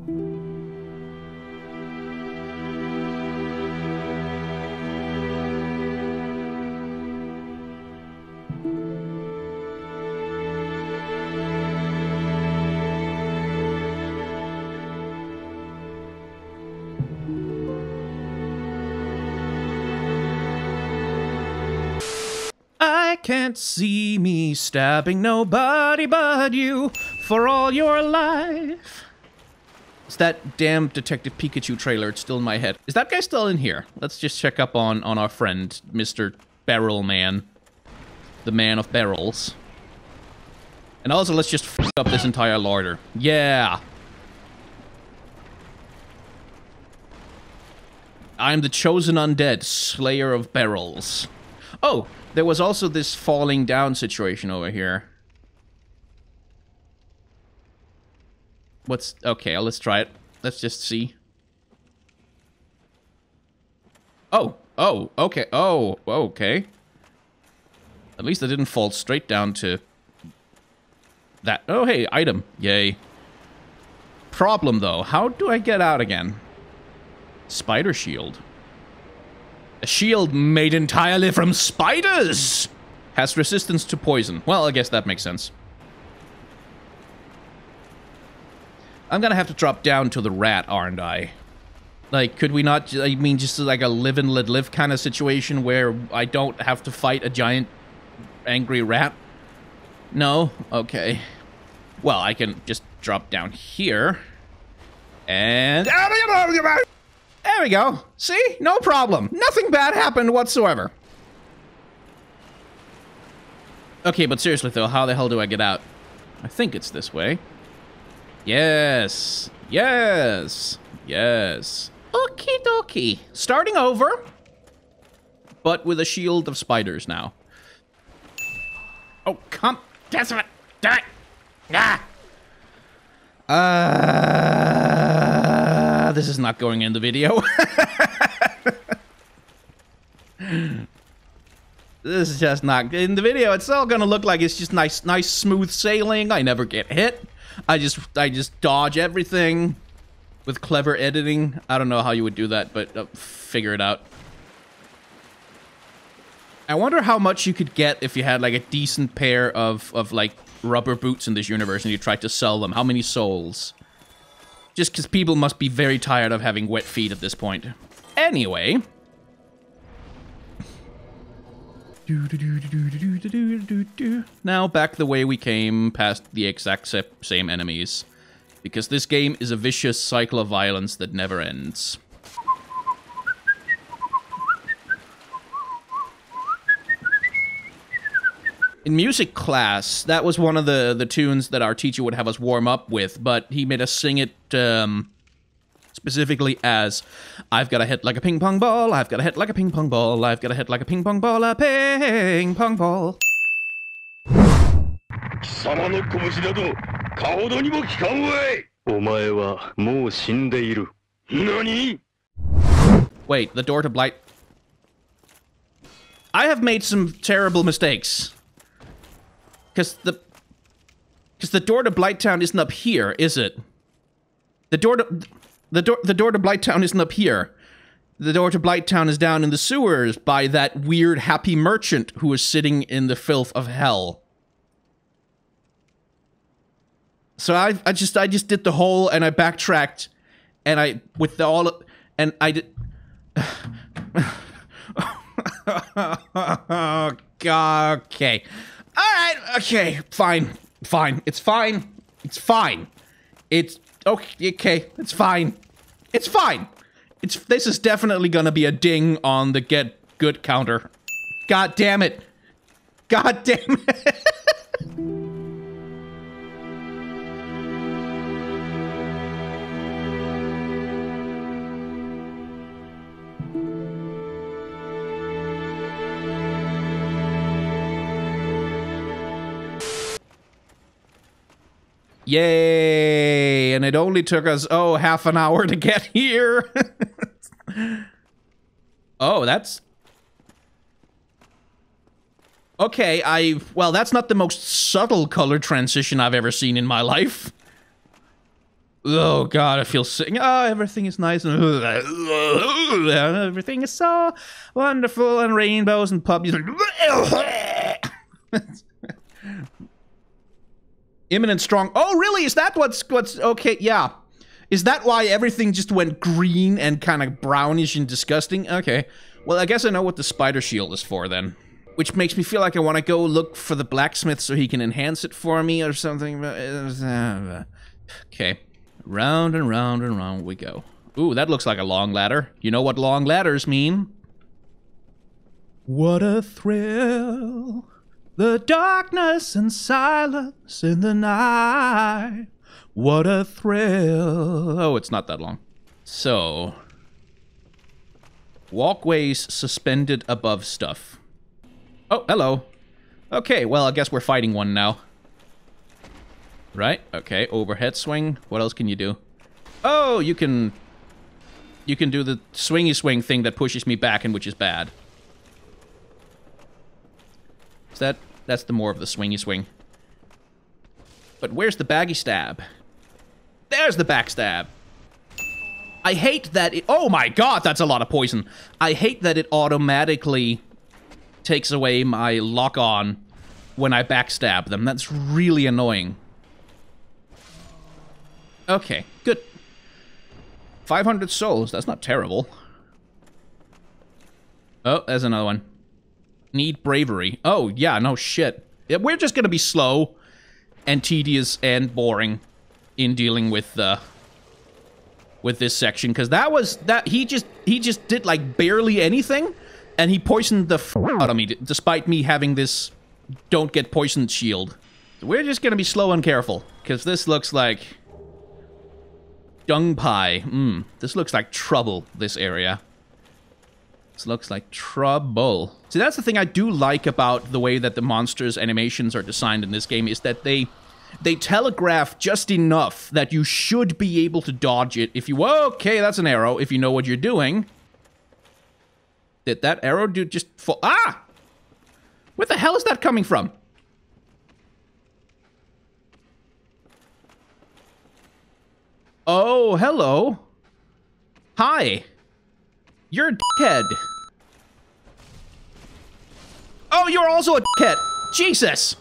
I can't see me stabbing nobody but you for all your life. It's that damn Detective Pikachu trailer. It's still in my head. Is that guy still in here? Let's just check up on our friend, Mr. Barrel Man. The man of barrels. And also, let's just f*** up this entire larder. Yeah! I'm the chosen undead, slayer of barrels. Oh! There was also this falling down situation over here. What's... Okay, let's try it. Let's just see. Oh! Oh, okay. Oh, okay. At least I didn't fall straight down to... that. Oh, hey, item. Yay. Problem, though. How do I get out again? Spider shield. A shield made entirely from spiders! Has resistance to poison. Well, I guess that makes sense. I'm gonna have to drop down to the rat, aren't I? Like, could we not... I mean, just like a live and let live kind of situation where I don't have to fight a giant angry rat? No? Okay. Well, I can just drop down here. And... there we go. See? No problem. Nothing bad happened whatsoever. Okay, but seriously though, how the hell do I get out? I think it's this way. Yes. Yes. Yes. Okie dokie. Starting over. But with a shield of spiders now. Oh, come. That's what. Die. Ah. This is not going in the video. This is just not in the video. It's all gonna look like it's just nice smooth sailing. I never get hit. I just dodge everything with clever editing. I don't know how you would do that, but figure it out. I wonder how much you could get if you had like a decent pair of like rubber boots in this universe and you tried to sell them. How many souls? Just because people must be very tired of having wet feet at this point. Anyway. Now back the way we came, past the exact same enemies. Because this game is a vicious cycle of violence that never ends. In music class, that was one of the tunes that our teacher would have us warm up with, but he made us sing it specifically as, I've got a hit like a ping pong ball, I've got a hit like a ping pong ball, I've got a hit like a ping pong ball, a ping pong ball. Wait, the door to Blight... I have made some terrible mistakes. Because the door to Blighttown isn't up here, is it? The door to Blighttown isn't up here. The door to Blighttown is down in the sewers by that weird happy merchant who is sitting in the filth of hell. So I just did the whole, and I backtracked, and I did. Oh God. Okay. All right. Okay. Fine. Fine. It's fine. It's fine. It's okay. Okay. It's fine. It's fine. This is definitely gonna be a ding on the get good counter. God damn it. God damn it. Yay! And it only took us, oh, half an hour to get here. Oh, that's... Okay, well, that's not the most subtle color transition I've ever seen in my life. Oh god, I feel sick. Oh, everything is nice and everything is so wonderful and rainbows and puppies. Imminent strong. Oh, really? Is that what's okay? Yeah. Is that why everything just went green and kind of brownish and disgusting? Okay. Well, I guess I know what the spider shield is for then. Which makes me feel like I want to go look for the blacksmith so he can enhance it for me or something. Okay. Round and round and round we go. Ooh, that looks like a long ladder. You know what long ladders mean? What a thrill. The darkness and silence in the night. What a thrill. Oh, it's not that long. So, walkways suspended above stuff. Oh, hello. Okay, well, I guess we're fighting one now. Right? Okay, overhead swing. What else can you do? Oh, you can do the swingy swing thing that pushes me back and which is bad. Is that's the more of the swingy swing. But where's the baggy stab? There's the backstab. I hate that it... Oh my god, that's a lot of poison. I hate that it automatically takes away my lock-on when I backstab them. That's really annoying. Okay, good. 500 souls, that's not terrible. Oh, there's another one. Need bravery. Oh, yeah, no shit. We're just gonna be slow and tedious and boring in dealing with this section, because he just did like barely anything, and he poisoned the f out of me, despite me having this don't get poisoned shield. So we're just gonna be slow and careful, because this looks like dung pie. This looks like trouble, this area. This looks like trouble. See, that's the thing I do like about the way that the monsters' animations are designed in this game, is that they telegraph just enough that you should be able to dodge it if you... Okay, that's an arrow, if you know what you're doing. Did that arrow just fall? Ah! Where the hell is that coming from? Oh, hello. Hi. You're a dickhead. Oh, you're also a dickhead. Jesus.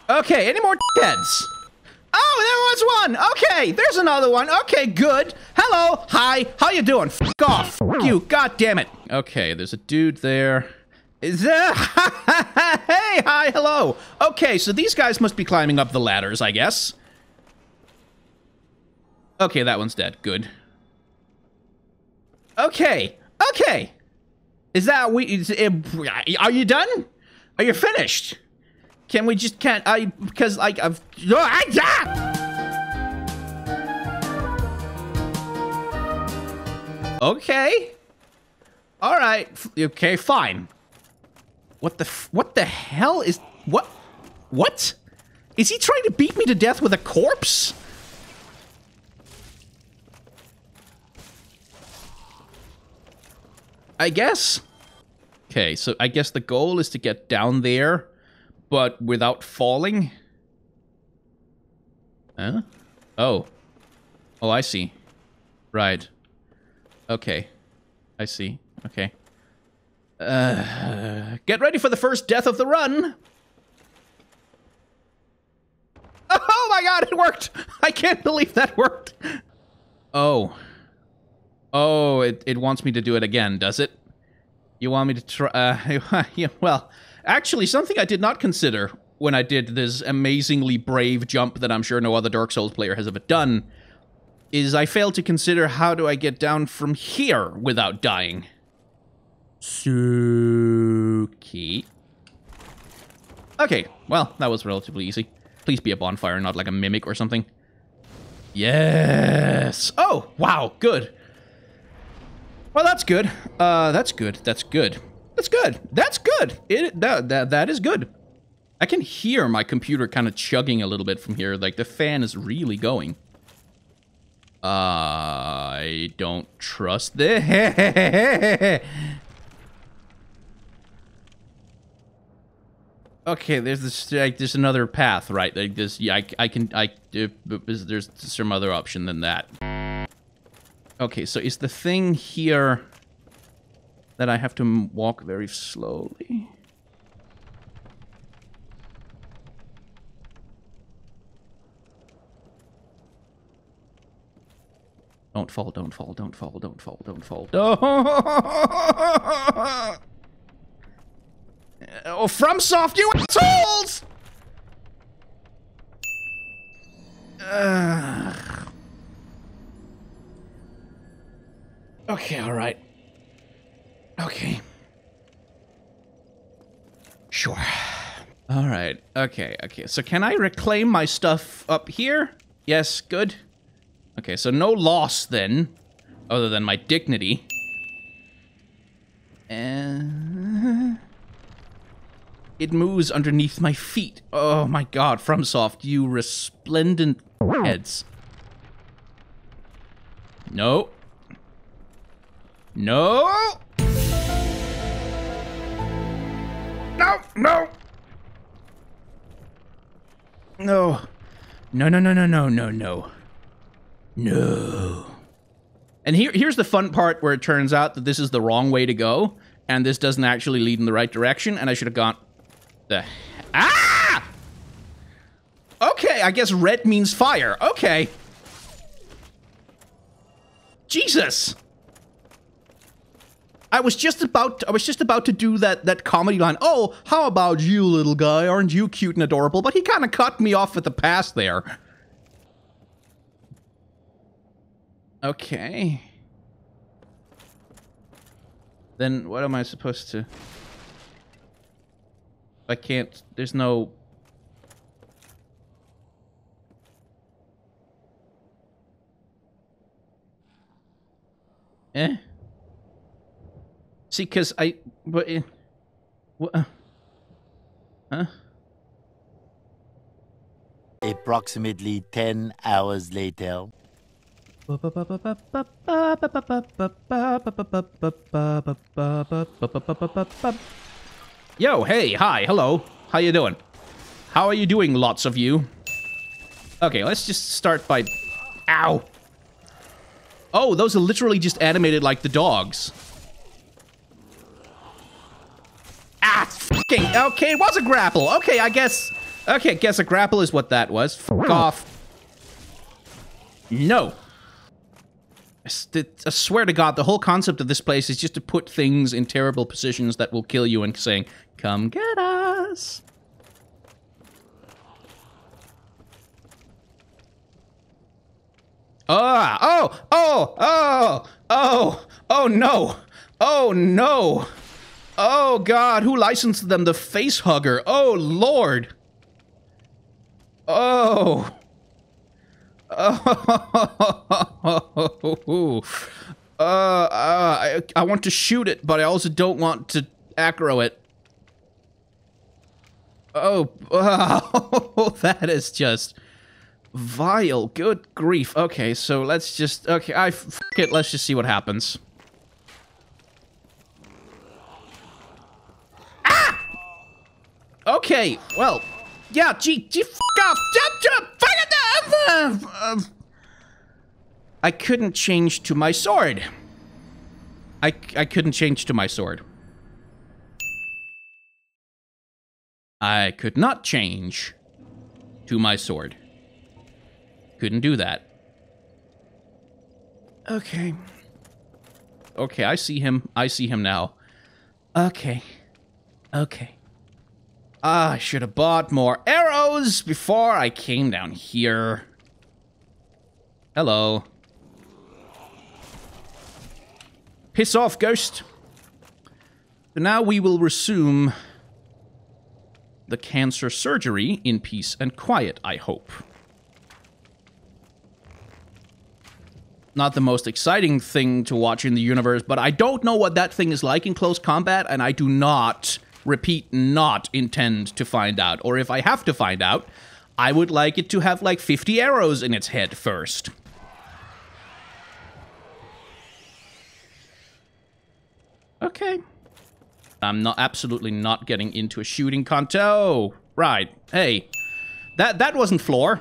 Okay, any more dickheads? Oh, there was one. Okay, there's another one. Okay, good. Hello. Hi. How you doing? F off. F you. God damn it. Okay, there's a dude there. Is there? Hey, hi, hello. Okay, so these guys must be climbing up the ladders, I guess. Okay, that one's dead. Good. Okay. Okay. Is that are you done? Are you finished? Can we just because like I've Okay. All right. Okay, fine. What the hell is what? Is he trying to beat me to death with a corpse? I guess. Okay, so I guess the goal is to get down there, but without falling. Huh? Oh. Oh, I see. Right. Okay. I see. Okay. Get ready for the first death of the run. Oh my god, it worked! I can't believe that worked. Oh. Oh, it wants me to do it again, does it? You want me to try... yeah, well, actually, something I did not consider when I did this amazingly brave jump that I'm sure no other Dark Souls player has ever done, is I failed to consider how do I get down from here without dying. Suki. Okay, well, that was relatively easy. Please be a bonfire, not like a mimic or something. Yes! Oh, wow, good. Well, that's good. That's good. That's good. That's good. That's good. That is good. I can hear my computer kind of chugging a little bit from here. Like, the fan is really going. I don't trust this. Okay, there's this, like, there's another path, right? Like this, yeah, there's some other option than that. Okay, so is the thing here that I have to walk very slowly? Don't fall, don't fall, don't fall, don't fall, don't fall. Oh, FromSoft, you assholes! Okay, alright. Okay. Sure. Alright, okay. So can I reclaim my stuff up here? Yes, good. Okay, so no loss then, other than my dignity. And it moves underneath my feet. Oh my god, FromSoft, you resplendent heads. No. No! No! No! No. No, no, no, no, no, no, no. No. And here's the fun part where it turns out that this is the wrong way to go, and this doesn't actually lead in the right direction, and I should have gone... Ah! Okay, I guess red means fire. Okay. Jesus! I was just about to do that comedy line. Oh, how about you, little guy? Aren't you cute and adorable? But he kind of cut me off at the pass there. Okay. Then what am I supposed to... I can't... There's no... Eh? See, because I... But... What? Huh? Approximately 10 hours later. Yo, hey, hi, hello. How you doing? How are you doing, lots of you? Okay, let's just start by... Ow! Oh, those are literally just animated like the dogs. Ah, fucking... Okay, it was a grapple. Okay, I guess... Okay, guess a grapple is what that was. Fuck off. No. I swear to God, the whole concept of this place is just to put things in terrible positions that will kill you and saying, come get us. Oh no. Oh no. Oh God, who licensed them? The face hugger. Oh Lord. Oh. Oh. I want to shoot it, but I also don't want to aggro it. Oh, that is just vile. Good grief. Okay, so let's just... Okay, f it. Let's just see what happens. Ah! Okay, well... Yeah, gee, fuck off! I couldn't change to my sword. I couldn't change to my sword. I could not change to my sword. Couldn't do that. Okay. Okay, I see him. I see him now. Okay. Okay. I should have bought more arrows before I came down here. Hello. Piss off, ghost. So now we will resume the cancer surgery in peace and quiet, I hope. Not the most exciting thing to watch in the universe, but I don't know what that thing is like in close combat, and I do not... Repeat, not intend to find out. Or if I have to find out, I would like it to have like 50 arrows in its head first. Okay. I'm not absolutely not getting into a shooting contest. Oh, right. Hey, that wasn't floor.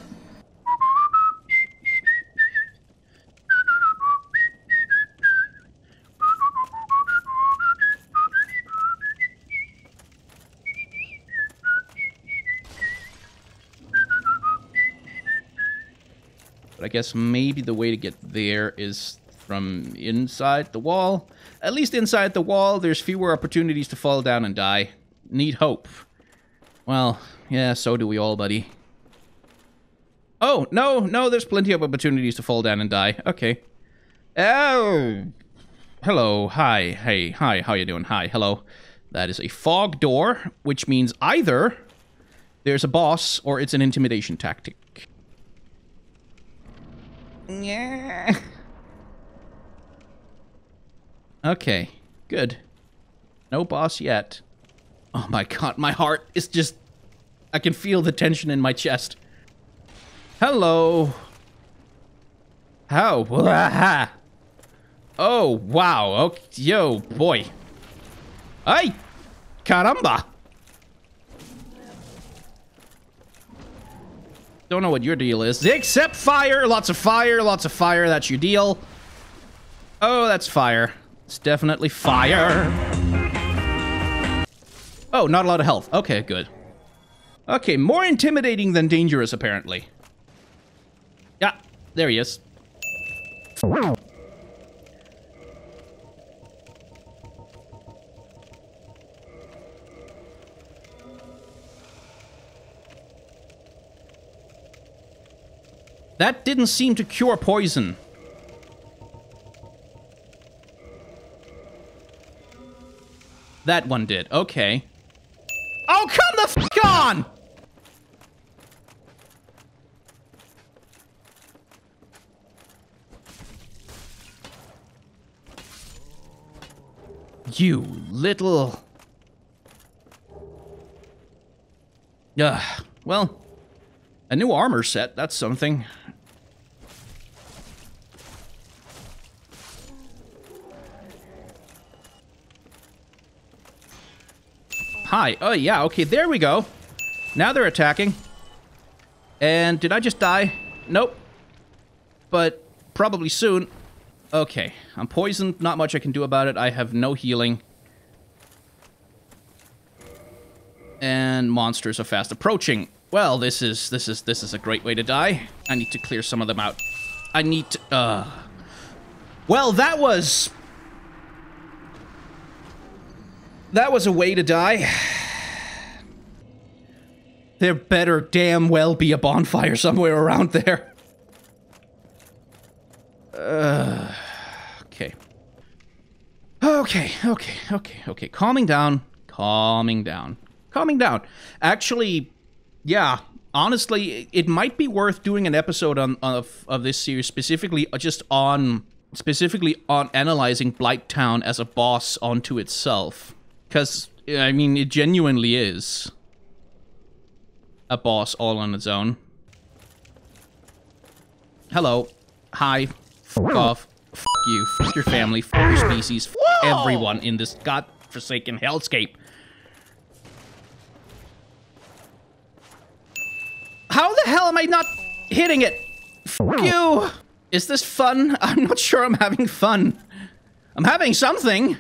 But I guess maybe the way to get there is from inside the wall. At least inside the wall, there's fewer opportunities to fall down and die. Need hope. Well, yeah, so do we all, buddy. Oh, no, there's plenty of opportunities to fall down and die. Okay. Oh. Hello, hi, hey, hi, how you doing? Hi, hello. That is a fog door, which means either there's a boss or it's an intimidation tactic. Yeah. Okay, good. No boss yet. Oh my god, my heart is just... I can feel the tension in my chest. Hello. How? Oh, wow. Okay. Yo, boy. Ay! Caramba! Don't know what your deal is. Except fire! Lots of fire, that's your deal. Oh, that's fire. It's definitely fire. Oh, not a lot of health. Okay, good. Okay, more intimidating than dangerous, apparently. Yeah, there he is. That didn't seem to cure poison. That one did. Okay. Oh, come the f*** on! You little... well, a new armor set, that's something. Hi. Oh, yeah, okay, there we go. Now they're attacking. And did I just die? Nope. But probably soon. Okay, I'm poisoned. Not much I can do about it. I have no healing. And monsters are fast approaching. Well, this is a great way to die. I need to clear some of them out. I need to, well, that was a way to die. There better damn well be a bonfire somewhere around there. Okay. Okay. Calming down. Actually, yeah, honestly, it might be worth doing an episode of this series specifically on analyzing Blighttown as a boss onto itself. Because, I mean, it genuinely is a boss all on its own. Hello. Hi. Fuck off. Fuck you. Fuck your family. Fuck your species. Fuck everyone in this godforsaken hellscape. How the hell am I not hitting it? Fuck you. Is this fun? I'm not sure I'm having fun. I'm having something.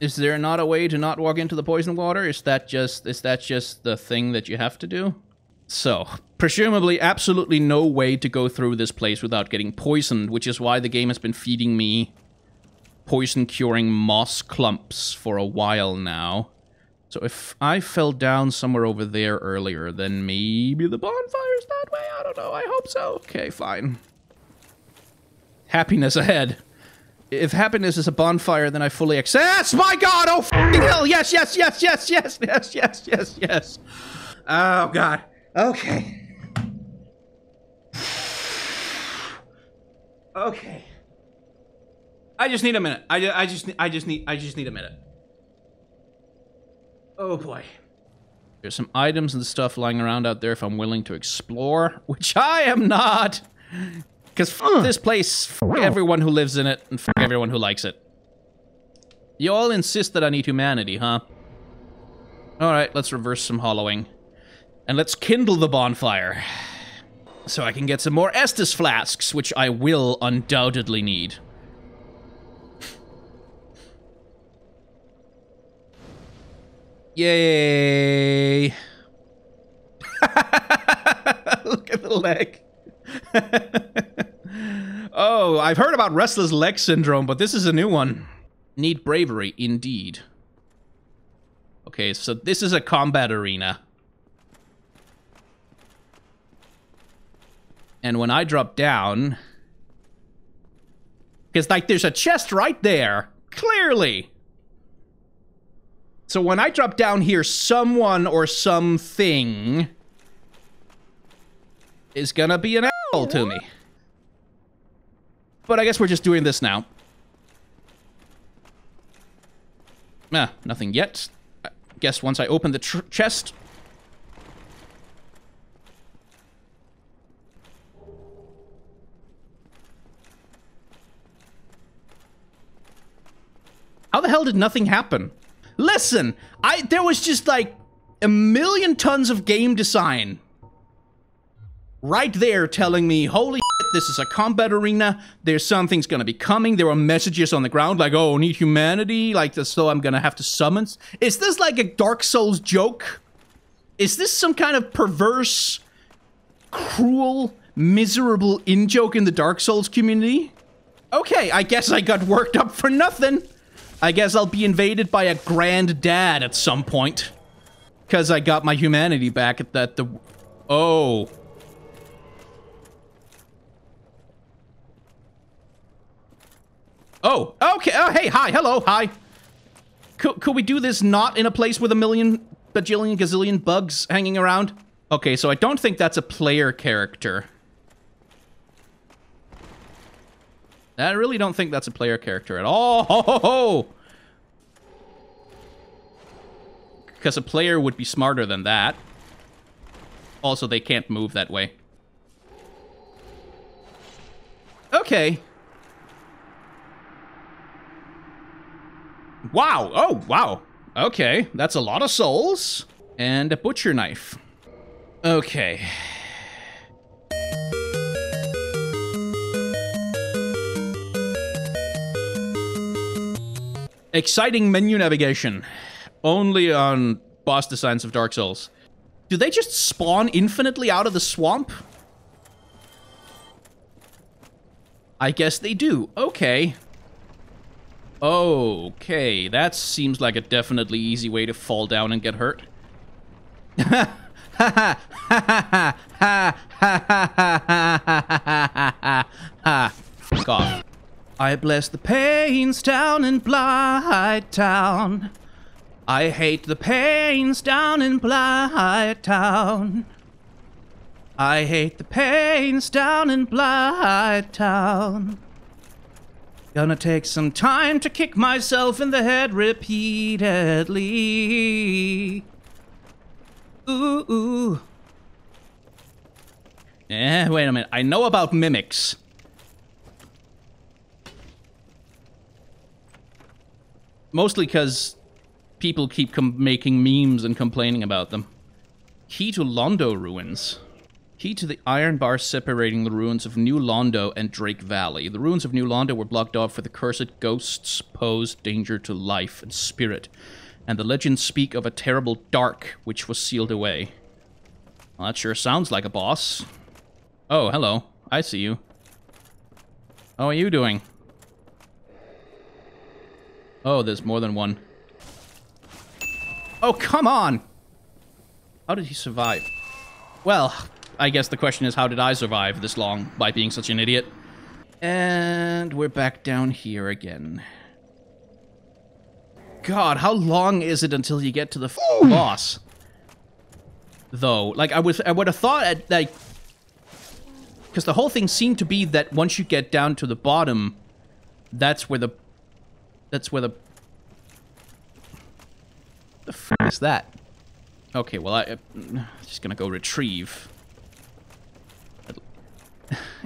Is there not a way to not walk into the poison water? Is that just the thing that you have to do? So, presumably absolutely no way to go through this place without getting poisoned, which is why the game has been feeding me poison-curing moss clumps for a while now. So if I fell down somewhere over there earlier, then maybe the bonfire's that way? I don't know, I hope so. Okay, fine. Happiness ahead. If happiness is a bonfire, then I fully accept. My God! Oh, f***ing hell! Yes! Oh God. Okay. Okay. I just need a minute. I just need a minute. Oh boy. There's some items and stuff lying around out there if I'm willing to explore, which I am not. Because f*** this place, f*** everyone who lives in it, and f*** everyone who likes it. You all insist that I need humanity, huh? Alright, let's reverse some hollowing. And let's kindle the bonfire. So I can get some more Estus flasks, which I will undoubtedly need. Yay! Look at the leg. Oh, I've heard about restless leg syndrome, but this is a new one. Need bravery, indeed. Okay, so this is a combat arena. And when I drop down... Because, like, there's a chest right there. Clearly! So when I drop down here, someone or something... is gonna be an asshole to me. But I guess we're just doing this now. Ah, nothing yet. I guess once I open the chest... How the hell did nothing happen? Listen, there was just like a million tons of game design right there telling me, holy shit, this is a combat arena, there's something's gonna be coming, there were messages on the ground like, oh, need humanity, like this, so I'm gonna have to summon. Is this like a Dark Souls joke? Is this some kind of perverse, cruel, miserable in-joke in the Dark Souls community? Okay, I guess I got worked up for nothing. I guess I'll be invaded by a granddad at some point. Because I got my humanity back at that, oh. Oh, okay, oh, hey, hi, hello, hi. Could we do this not in a place with a million, bajillion, gazillion bugs hanging around? Okay, so I don't think that's a player character. I really don't think that's a player character at all. Ho, ho, ho. Because a player would be smarter than that. Also, they can't move that way. Okay. Wow. Oh, wow. Okay. That's a lot of souls. And a butcher knife. Okay. Exciting menu navigation. Only on boss designs of Dark Souls. Do they just spawn infinitely out of the swamp? I guess they do. Okay. Okay, that seems like a definitely easy way to fall down and get hurt. Ha ha ha ha ha ha ha ha. Fuck off. I bless the pains down in Blighttown. I hate the pains down in Blighttown. I hate the pains down in Blighttown. Gonna take some time to kick myself in the head repeatedly. Ooh, ooh. Eh, wait a minute. I know about mimics. Mostly because people keep making memes and complaining about them. Key to Londo ruins. Key to the iron bar separating the ruins of New Londo and Drake Valley. The ruins of New Londo were blocked off for the cursed ghosts pose danger to life and spirit. And the legends speak of a terrible dark which was sealed away. Well, that sure sounds like a boss. Oh, hello. I see you. How are you doing? Oh, there's more than one. Oh, come on! How did he survive? Well, I guess the question is, how did I survive this long by being such an idiot? And we're back down here again. God, how long is it until you get to the boss? Though, like, I would have thought, like... Because the whole thing seemed to be that once you get down to the bottom, that's where the... The f*** is that? Okay, well, I'm just gonna go retrieve.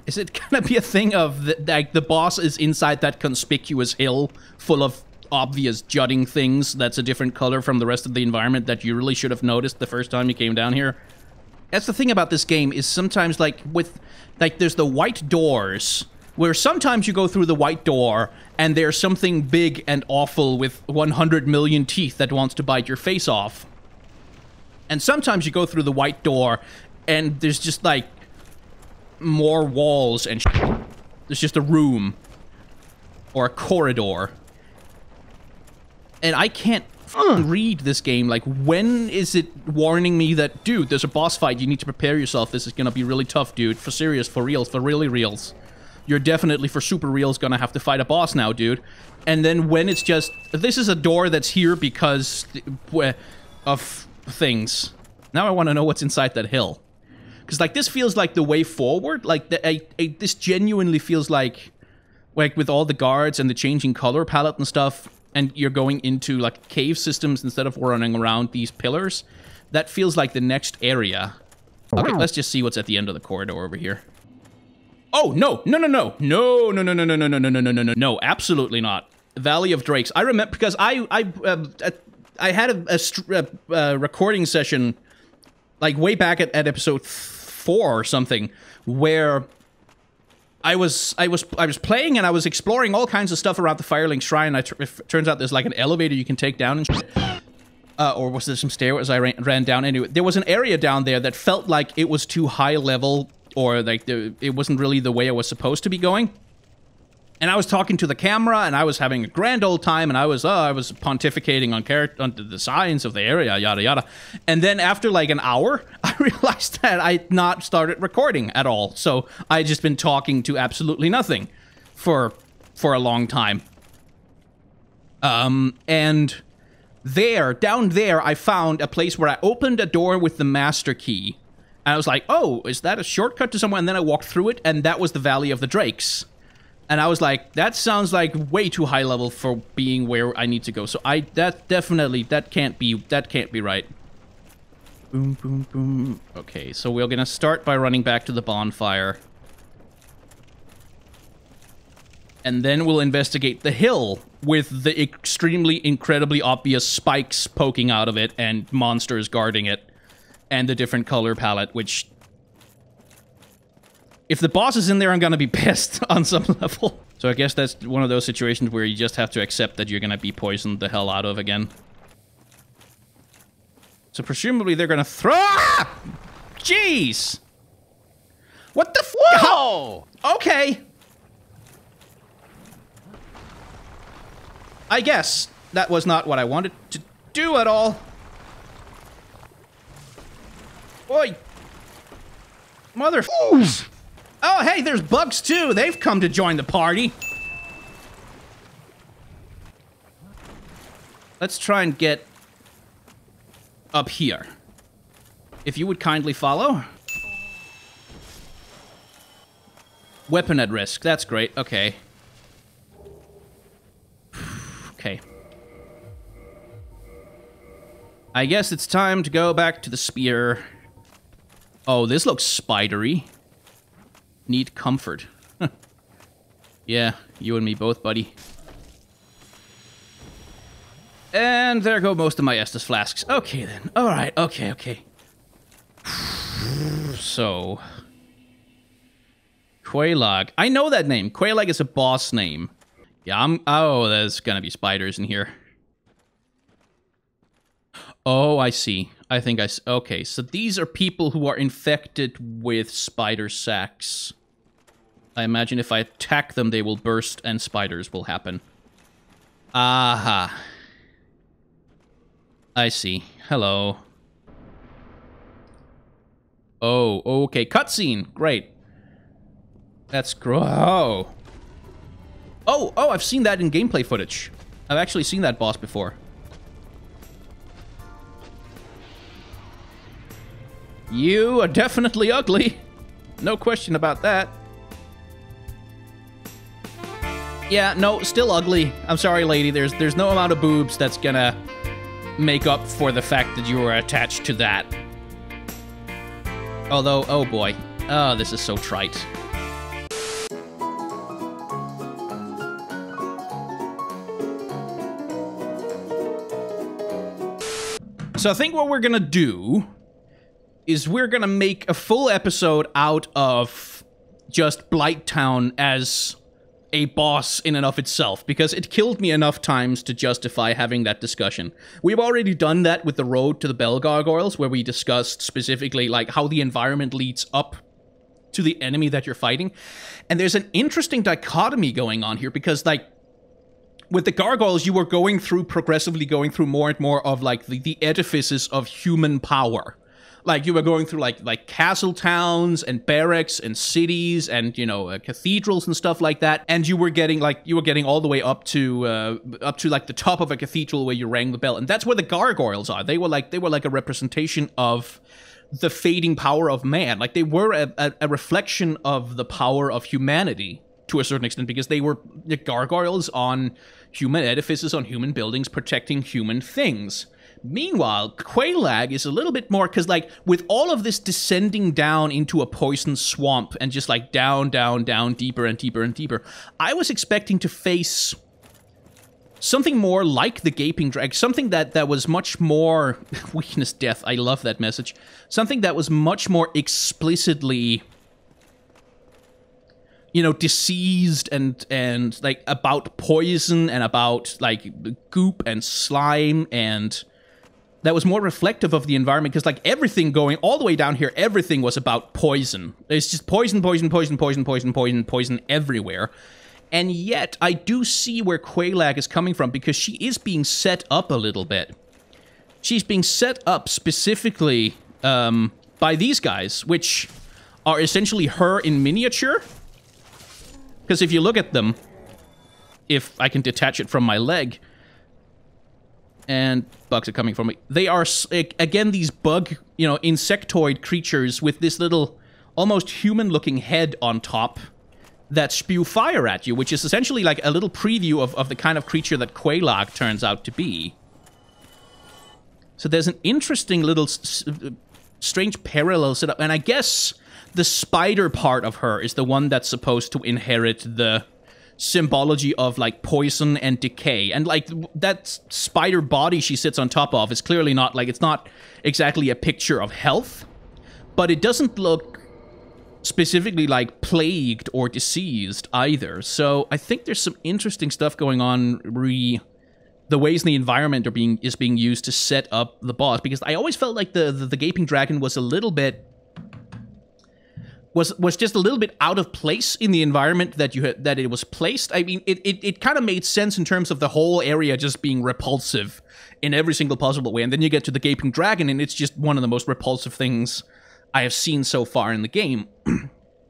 Is it gonna be a thing of, like, the boss is inside that conspicuous hill full of obvious jutting things that's a different color from the rest of the environment that you really should have noticed the first time you came down here. That's the thing about this game, is sometimes, like, there's the white doors, where sometimes you go through the white door, and there's something big and awful with 100 million teeth that wants to bite your face off. And sometimes you go through the white door, and there's just, like, more walls and shit. There's just a room. Or a corridor. And I can't read this game. Like, when is it warning me that, dude, there's a boss fight, you need to prepare yourself, this is gonna be really tough, dude, for serious, for reals, for really reals. You're definitely, for super reals, gonna have to fight a boss now, dude. And then when it's just, this is a door that's here because of things. Now I want to know what's inside that hill. Because, like, this feels like the way forward. Like, this genuinely feels like with all the guards and the changing color palette and stuff, and you're going into, like, cave systems instead of running around these pillars, that feels like the next area. Okay, let's just see what's at the end of the corridor over here. Oh, no, no, no, no, no, no, no, no, no, no, no, no, no, no, no, no, absolutely not. Valley of Drakes. I remember, because I had a recording session, like, way back at episode 4 or something, where I was playing and I was exploring all kinds of stuff around the Firelink Shrine. It turns out there's, like, an elevator you can take down and shit. Or was there some stairways I ran down? Anyway, there was an area down there that felt like it was too high level, or like it wasn't really the way I was supposed to be going. And I was talking to the camera, and I was having a grand old time, and I was pontificating on the designs of the area, yada yada. And then after like an hour, I realized that I'd not started recording at all. So I'd just been talking to absolutely nothing for a long time. And down there, I found a place where I opened a door with the master key. And I was like, oh, is that a shortcut to somewhere? And then I walked through it, and that was the Valley of the Drakes. And I was like, that sounds like way too high level for being where I need to go. So that can't be right. Boom, boom, boom. Okay, so we're gonna start by running back to the bonfire. And then we'll investigate the hill with the extremely, incredibly obvious spikes poking out of it and monsters guarding it. And the different color palette, which... if the boss is in there, I'm gonna be pissed on some level. So I guess that's one of those situations where you just have to accept that you're gonna be poisoned the hell out of again. So presumably they're gonna throw... ah! Jeez! What the f... whoa! Okay. I guess that was not what I wanted to do at all. Oi! Mother... oh, hey, there's bugs, too. They've come to join the party. Let's try and get up here. If you would kindly follow. Weapon at risk. That's great. Okay. Okay. I guess it's time to go back to the spear. Oh, this looks spidery. Need comfort. Yeah, you and me both, buddy. And there go most of my Estus flasks. Okay, then. Alright, okay. So... Quelaag. I know that name. Quelaag is a boss name. Yeah, oh, there's gonna be spiders in here. Oh, I see. I think okay, so these are people who are infected with spider sacs. I imagine if I attack them, they will burst and spiders will happen. Aha. I see. Hello. Oh, okay. Cutscene. Great. That's oh. Oh, I've seen that in gameplay footage. I've actually seen that boss before. You are definitely ugly. No question about that. Yeah, no, still ugly. I'm sorry, lady. There's no amount of boobs that's gonna make up for the fact that you were attached to that. Although, oh boy. Oh, this is so trite. So I think what we're gonna do is we're gonna make a full episode out of just Blighttown as a boss in and of itself, because it killed me enough times to justify having that discussion. We've already done that with the Road to the Bell Gargoyles, where we discussed specifically like how the environment leads up to the enemy that you're fighting. And there's an interesting dichotomy going on here, because like with the gargoyles, you were progressively going through more and more of like the edifices of human power. Like you were going through like castle towns and barracks and cities and, you know, cathedrals and stuff like that. And you were getting all the way up to like the top of a cathedral where you rang the bell. And that's where the gargoyles are. They were like a representation of the fading power of man. Like they were a reflection of the power of humanity to a certain extent, because they were the gargoyles on human edifices, on human buildings, protecting human things. Meanwhile, Quelaag is a little bit more, because like with all of this descending down into a poison swamp and just like down, deeper and deeper and deeper, I was expecting to face something more like the Gaping Drag, something that was much more weakness, death. I love that message. Something that was much more explicitly, you know, diseased and like about poison and about like goop and slime, and that was more reflective of the environment, because like everything going all the way down here, everything was about poison. It's just poison everywhere. And yet, I do see where Quelaag is coming from, because she is being set up a little bit. She's being set up specifically by these guys, which are essentially her in miniature. Because if you look at them, if I can detach it from my leg, and bugs are coming from me, they are, again, these bug, you know, insectoid creatures with this little, almost human-looking head on top that spew fire at you, which is essentially like a little preview of the kind of creature that Quelaag turns out to be. So there's an interesting little strange parallel setup, and I guess the spider part of her is the one that's supposed to inherit the symbology of like poison and decay, and like that spider body she sits on top of is clearly not like, it's not exactly a picture of health, but it doesn't look specifically like plagued or diseased either. So I think there's some interesting stuff going on the ways the environment is being used to set up the boss, because I always felt like the Gaping Dragon was a little bit was just a little bit out of place in the environment that it was placed. I mean, it kind of made sense in terms of the whole area just being repulsive in every single possible way, and then you get to the Gaping Dragon, and it's just one of the most repulsive things I have seen so far in the game.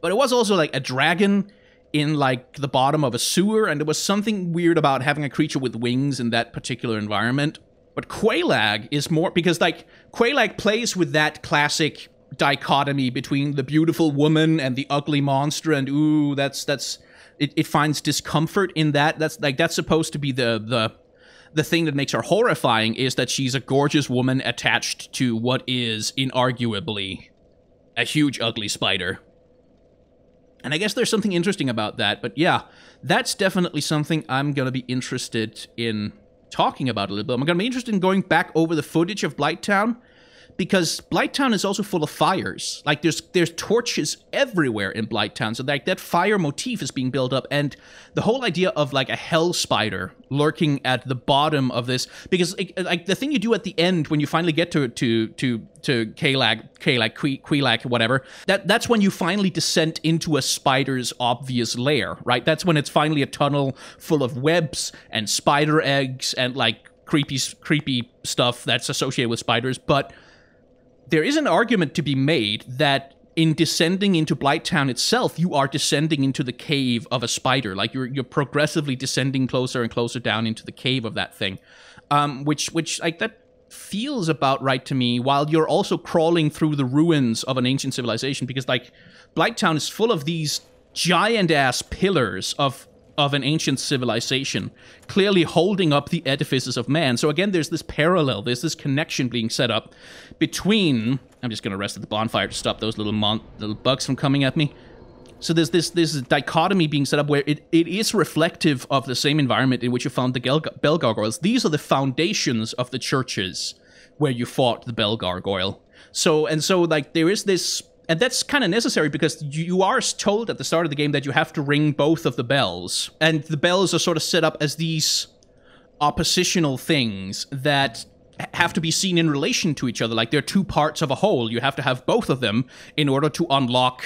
But it was also like a dragon in like the bottom of a sewer, and there was something weird about having a creature with wings in that particular environment. But Quelaag is more, because like Quelaag plays with that classic dichotomy between the beautiful woman and the ugly monster, and ooh, it finds discomfort in that. That's supposed to be the thing that makes her horrifying, is that she's a gorgeous woman attached to what is inarguably a huge ugly spider. And I guess there's something interesting about that, but yeah, that's definitely something I'm gonna be interested in talking about a little bit. I'm gonna be interested in going back over the footage of Blighttown, because Blighttown is also full of fires. Like, there's torches everywhere in Blighttown, so like that fire motif is being built up, and the whole idea of like a hell spider lurking at the bottom of this, because like the thing you do at the end when you finally get to Quelaag, whatever, that's when you finally descend into a spider's obvious lair, right? That's when it's finally a tunnel full of webs and spider eggs and like creepy stuff that's associated with spiders. But there is an argument to be made that in descending into Blighttown itself, you are descending into the cave of a spider. Like, you're progressively descending closer and closer down into the cave of that thing. Which like, that feels about right to me, while you're also crawling through the ruins of an ancient civilization, because, like, Blighttown is full of these giant-ass pillars of an ancient civilization, clearly holding up the edifices of man. So again, there's this parallel, there's this connection being set up between... I'm just going to rest at the bonfire to stop those little bugs from coming at me. So there's this dichotomy being set up where it is reflective of the same environment in which you found the bell gargoyles. These are the foundations of the churches where you fought the Bell Gargoyle. So like there is this, and that's kind of necessary because you are told at the start of the game that you have to ring both of the bells, and the bells are sort of set up as these oppositional things that have to be seen in relation to each other, like they're two parts of a whole. You have to have both of them in order to unlock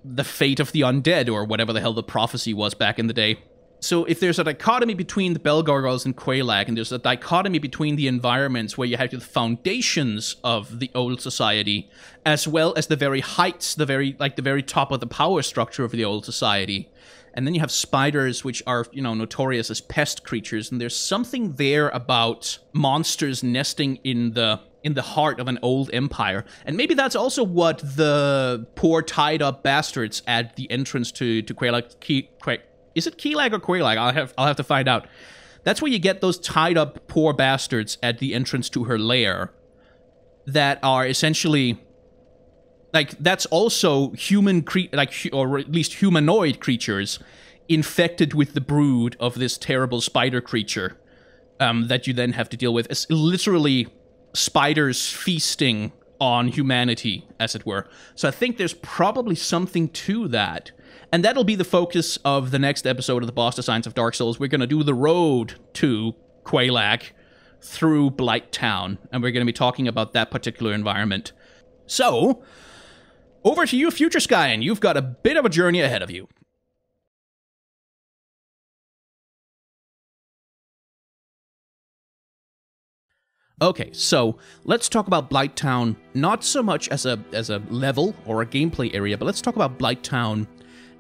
the fate of the undead, or whatever the hell the prophecy was back in the day. So if there's a dichotomy between the Bell Gargoyles and Quelaag, and there's a dichotomy between the environments where you have the foundations of the old society, as well as the very heights, the very top of the power structure of the old society. And then you have spiders, which are, notorious as pest creatures, and there's something there about monsters nesting in the heart of an old empire. And maybe that's also what the poor tied-up bastards at the entrance to Quelaag... Is it Quelaag or Quelaag? I'll have to find out. That's where you get those tied-up poor bastards at the entrance to her lair that are essentially... Like, that's also or at least humanoid creatures infected with the brood of this terrible spider creature that you then have to deal with. It's literally spiders feasting on humanity, as it were. So I think there's probably something to that. And that'll be the focus of the next episode of the Boss Designs of Dark Souls. We're going to do the road to Quelaag through Blighttown, and we're going to be talking about that particular environment. So... over to you, Future Sky, and you've got a bit of a journey ahead of you. Okay, so let's talk about Blighttown, not so much as a level or a gameplay area, but let's talk about Blighttown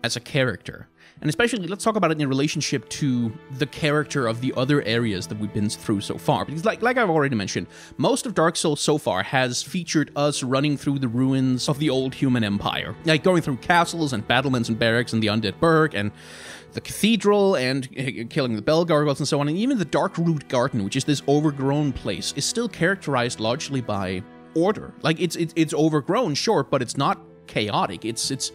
as a character. And especially, let's talk about it in relationship to the character of the other areas that we've been through so far. Because like I've already mentioned, most of Dark Souls so far has featured us running through the ruins of the old human empire. Like going through castles and battlements and barracks and the Undead Burg and the cathedral and killing the Bell Gargoyles and so on. And even the Darkroot Garden, which is this overgrown place, is still characterized largely by order. Like it's overgrown, sure, but it's not chaotic. It's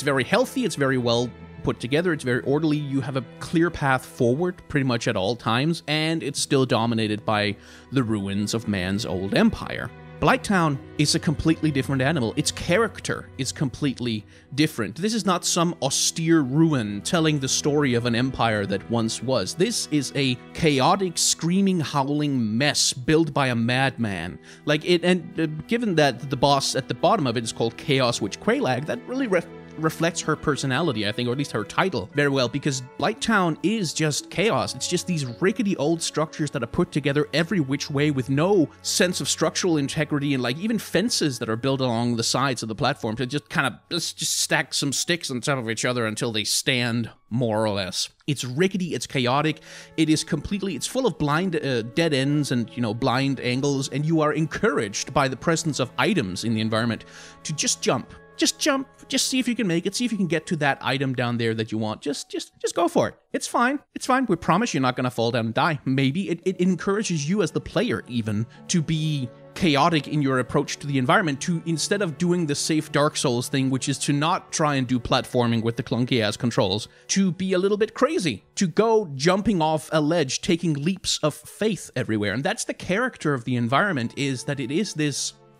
very healthy, it's very well put together, it's very orderly, you have a clear path forward pretty much at all times, and it's still dominated by the ruins of man's old empire. Blighttown is a completely different animal. Its character is completely different. This is not some austere ruin telling the story of an empire that once was. This is a chaotic, screaming, howling mess built by a madman. Given that the boss at the bottom of it is called Chaos Witch Quelaag, that really reflects her personality, I think, or at least her title, very well, because Blighttown is just chaos. It's just these rickety old structures that are put together every which way with no sense of structural integrity, and even fences that are built along the sides of the platform to just let's just stack some sticks on top of each other until they stand, more or less. It's rickety, it's chaotic, it's full of blind dead ends and, blind angles, and you are encouraged by the presence of items in the environment to just jump. Just jump, just see if you can make it, see if you can get to that item down there that you want. Just go for it. It's fine. It's fine. We promise you're not going to fall down and die. Maybe it encourages you as the player even to be chaotic in your approach to the environment, to instead of doing the safe Dark Souls thing, which is to not try and do platforming with the clunky ass controls, to be a little bit crazy, to go jumping off a ledge, taking leaps of faith everywhere. And that's the character of the environment, is that it is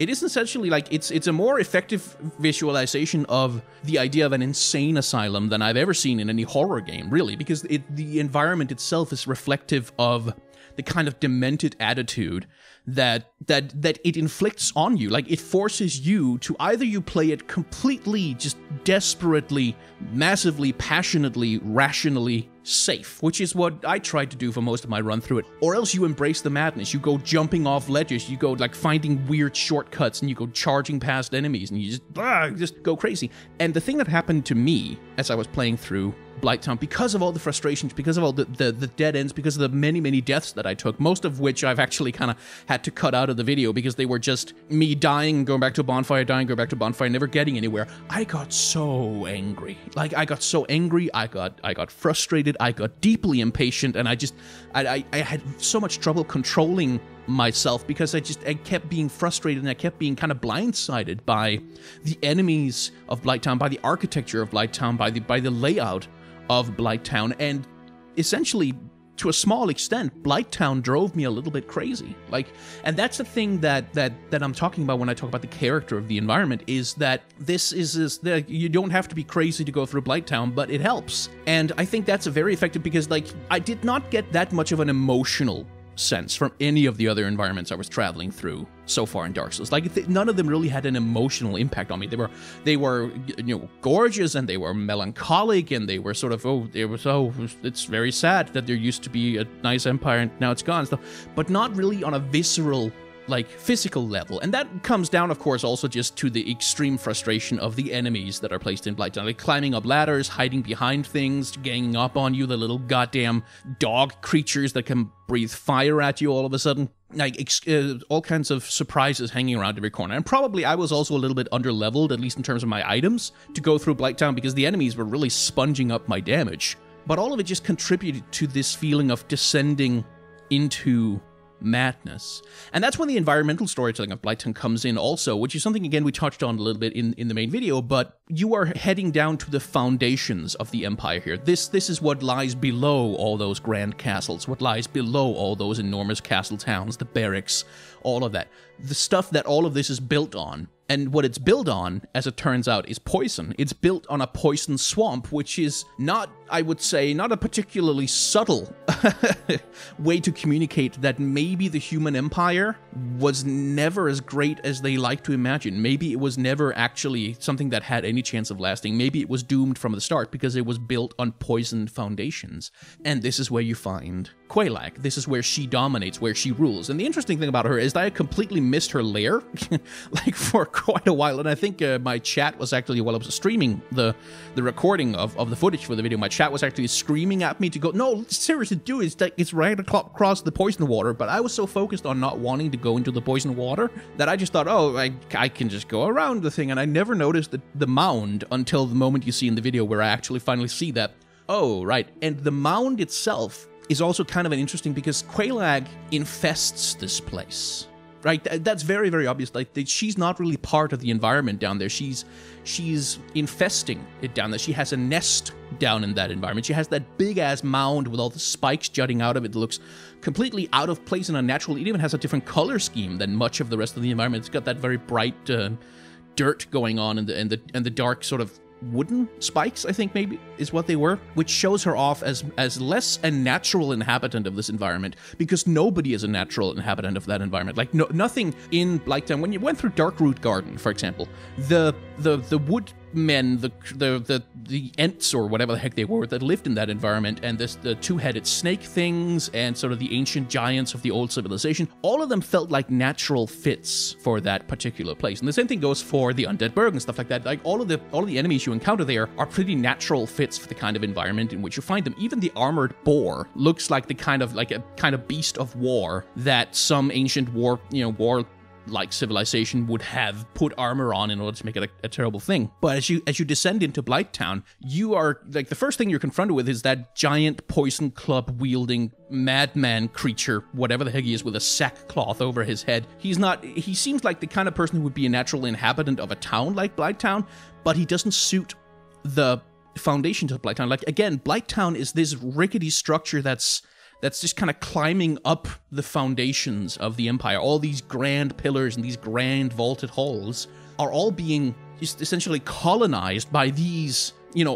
essentially it's a more effective visualization of the idea of an insane asylum than I've ever seen in any horror game, really, because the environment itself is reflective of the kind of demented attitude that it inflicts on you. It forces you to either you play it completely, just desperately, massively, passionately, rationally safe, which is what I tried to do for most of my run through it, or else you embrace the madness. You go jumping off ledges, you go finding weird shortcuts, and you go charging past enemies, and you just go crazy. And the thing that happened to me as I was playing through Blighttown, because of all the frustrations, because of all the dead ends, because of the many deaths that I took, most of which I've actually kind of had to cut out of the video because they were just me dying and going back to a bonfire, dying, going back to a bonfire, never getting anywhere. I got so angry. I got so angry, I got frustrated, I got deeply impatient, and I had so much trouble controlling myself because I kept being frustrated, and I kept being kind of blindsided by the enemies of Blighttown, by the architecture of Blighttown, by the layout of Blighttown, and essentially to a small extent, Blighttown drove me a little bit crazy. Like, and that's the thing that I'm talking about when I talk about the character of the environment, is that this is that you don't have to be crazy to go through Blighttown, but it helps. And I think that's very effective because, like, I did not get that much of an emotional sense from any of the other environments I was traveling through so far in Dark Souls. Like, none of them really had an emotional impact on me. They were gorgeous, and they were melancholic, and they were sort of, it's very sad that there used to be a nice empire and now it's gone and stuff, but not really on a visceral, like, physical level. And that comes down, of course, also just to the extreme frustration of the enemies that are placed in Blighttown, like climbing up ladders, hiding behind things, ganging up on you, the little goddamn dog creatures that can breathe fire at you all of a sudden. Like, all kinds of surprises hanging around every corner. And probably I was also a little bit underleveled, at least in terms of my items, to go through Blighttown, because the enemies were really sponging up my damage. But all of it just contributed to this feeling of descending into madness. And that's when the environmental storytelling of Blighttown comes in also, which is something, again, we touched on a little bit in the main video, but you are heading down to the foundations of the empire here. This is what lies below all those grand castles, what lies below all those enormous castle towns, the barracks, all of that. The stuff that all of this is built on. And what it's built on, as it turns out, is poison. It's built on a poison swamp, which is not, I would say, not a particularly subtle way to communicate that maybe the human empire was never as great as they like to imagine. Maybe it was never actually something that had any chance of lasting. Maybe it was doomed from the start because it was built on poisoned foundations. And this is where you find Quelaag. This is where she dominates, where she rules. And the interesting thing about her is that I completely missed her lair, like, for quite a while. And I think my chat was actually, while I was streaming the recording of the footage for the video, my chat was actually screaming at me to go, no, seriously, dude, it's right across the poison water. But I was so focused on not wanting to go into the poison water that I just thought, oh, I can just go around the thing. And I never noticed the mound until the moment you see in the video where I actually finally see that, oh, right. And the mound itself is also kind of an interesting, because Quelaag infests this place. Right, that's very, very obvious. Like, she's not really part of the environment down there. She's infesting it down there. She has a nest down in that environment. She has that big-ass mound with all the spikes jutting out of it that looks completely out of place and unnatural. It even has a different color scheme than much of the rest of the environment. It's got that very bright dirt going on, and the dark sort of wooden spikes, I think maybe is what they were, which shows her off as less a natural inhabitant of this environment, because nobody is a natural inhabitant of that environment. Like, nothing in Blighttown. When you went through Darkroot Garden, for example, the wood men, the Ents or whatever the heck they were that lived in that environment, and the two-headed snake things, and sort of the ancient giants of the old civilization, all of them felt like natural fits for that particular place. And the same thing goes for the Undead Burg and stuff like that. Like, all of the enemies you encounter there are pretty natural fits for the kind of environment in which you find them. Even the armored boar looks like a kind of beast of war that some ancient war like civilization would have put armor on in order to make it a terrible thing. But as you descend into Blighttown, you are, like, the first thing you're confronted with is that giant poison club wielding madman creature, whatever the heck he is, with a sackcloth over his head. He seems like the kind of person who would be a natural inhabitant of a town like Blighttown, but he doesn't suit the foundations of Blighttown. Like, again, Blighttown is this rickety structure that's just kind of climbing up the foundations of the empire. All these grand pillars and these grand vaulted halls are all being just essentially colonized by these,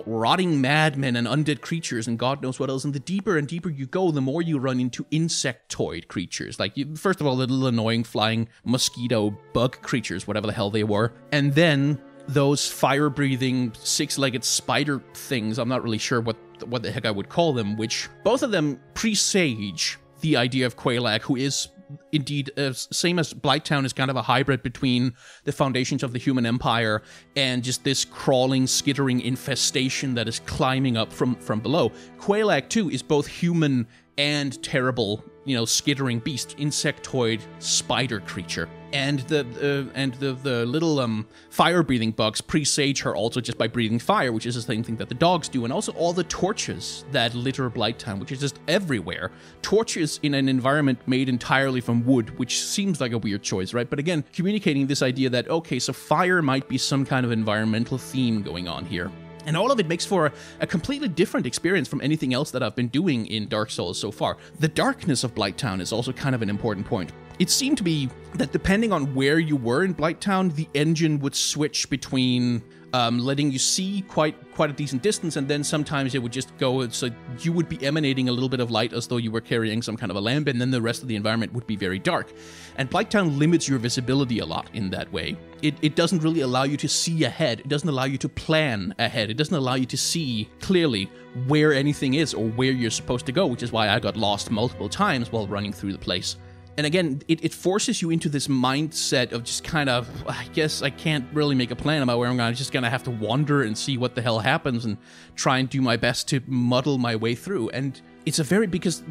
rotting madmen and undead creatures and God knows what else. And the deeper and deeper you go, the more you run into insectoid creatures. Like, first of all, the little annoying flying mosquito bug creatures, whatever the hell they were. And then those fire-breathing, six-legged spider things, I'm not really sure what the heck I would call them, which both of them presage the idea of Quelaag, who is indeed, same as Blighttown, is kind of a hybrid between the foundations of the human empire and just this crawling, skittering infestation that is climbing up from below. Quelaag, too, is both human and terrible, skittering beast, insectoid spider creature. And the little fire-breathing bugs presage her also just by breathing fire, which is the same thing that the dogs do. And also all the torches that litter Blighttown, which is just everywhere. Torches in an environment made entirely from wood, which seems like a weird choice, right? But again, communicating this idea that, okay, so fire might be some kind of environmental theme going on here. And all of it makes for a completely different experience from anything else that I've been doing in Dark Souls so far. The darkness of Blighttown is also kind of an important point. It seemed to be that depending on where you were in Blighttown, the engine would switch between letting you see quite a decent distance, and then sometimes it would just go, so you would be emanating a little bit of light as though you were carrying some kind of a lamp, and then the rest of the environment would be very dark. And Blighttown limits your visibility a lot in that way. It doesn't really allow you to see ahead. It doesn't allow you to plan ahead. It doesn't allow you to see clearly where anything is or where you're supposed to go, which is why I got lost multiple times while running through the place. And again, it forces you into this mindset of just kind of, I guess I can't really make a plan about where I'm going. I'm just going to have to wander and see what the hell happens and try and do my best to muddle my way through. And it's a very, because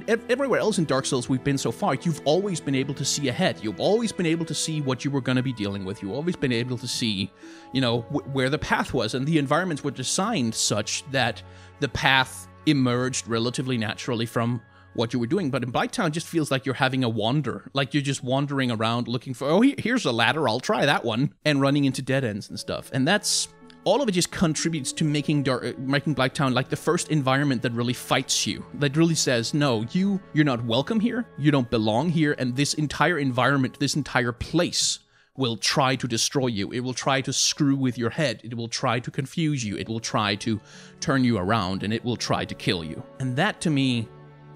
everywhere else in Dark Souls we've been so far, you've always been able to see ahead. You've always been able to see what you were going to be dealing with. You've always been able to see, you know, where the path was. And the environments were designed such that the path emerged relatively naturally from what you were doing. But in Blighttown, just feels like you're having a wander, like you're just wandering around looking for, oh, here's a ladder, I'll try that one, and running into dead ends and stuff. And that's, all of it just contributes to making Blighttown like the first environment that really fights you, that really says, no, you're not welcome here, you don't belong here, and this entire environment, this entire place will try to destroy you. It will try to screw with your head. It will try to confuse you. It will try to turn you around, and it will try to kill you. And that, to me,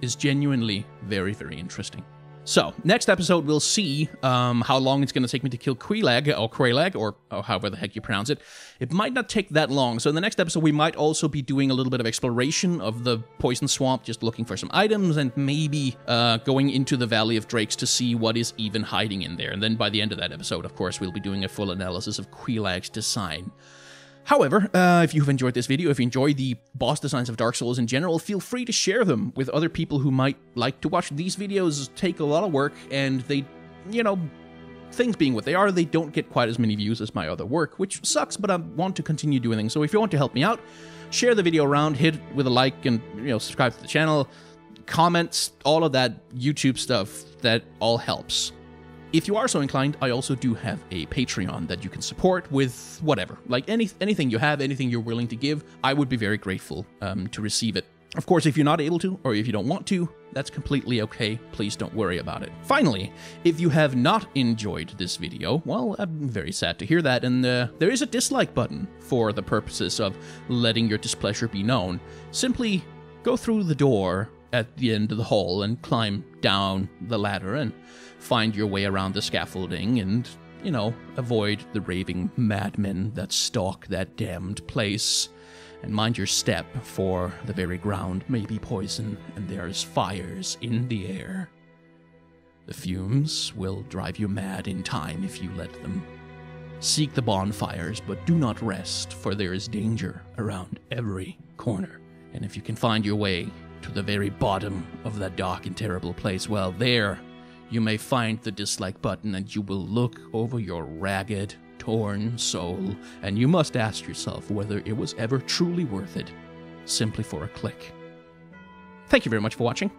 is genuinely very, very interesting. So, next episode, we'll see how long it's going to take me to kill Quelaag, or however the heck you pronounce it. It might not take that long. So in the next episode, we might also be doing a little bit of exploration of the Poison Swamp, just looking for some items, and maybe going into the Valley of Drakes to see what is even hiding in there. And then by the end of that episode, of course, we'll be doing a full analysis of Quelaag's design. However, if you've enjoyed this video, if you enjoy the boss designs of Dark Souls in general, feel free to share them with other people who might like to watch. These videos take a lot of work, and they, you know, things being what they are, they don't get quite as many views as my other work, which sucks, but I want to continue doing things. So if you want to help me out, share the video around, hit it with a like, and, you know, subscribe to the channel, comments, all of that YouTube stuff, that all helps. If you are so inclined, I also do have a Patreon that you can support with whatever. Like anything you have, anything you're willing to give, I would be very grateful to receive it. Of course, if you're not able to, or if you don't want to, that's completely okay. Please don't worry about it. Finally, if you have not enjoyed this video, well, I'm very sad to hear that, and there is a dislike button for the purposes of letting your displeasure be known. Simply go through the door at the end of the hall and climb down the ladder and find your way around the scaffolding and, you know, avoid the raving madmen that stalk that damned place. And mind your step, for the very ground may be poison, and there's fires in the air. The fumes will drive you mad in time if you let them. Seek the bonfires, but do not rest, for there is danger around every corner. And if you can find your way to the very bottom of that dark and terrible place, well, there you may find the dislike button, and you will look over your ragged, torn soul, and you must ask yourself whether it was ever truly worth it, simply for a click. Thank you very much for watching.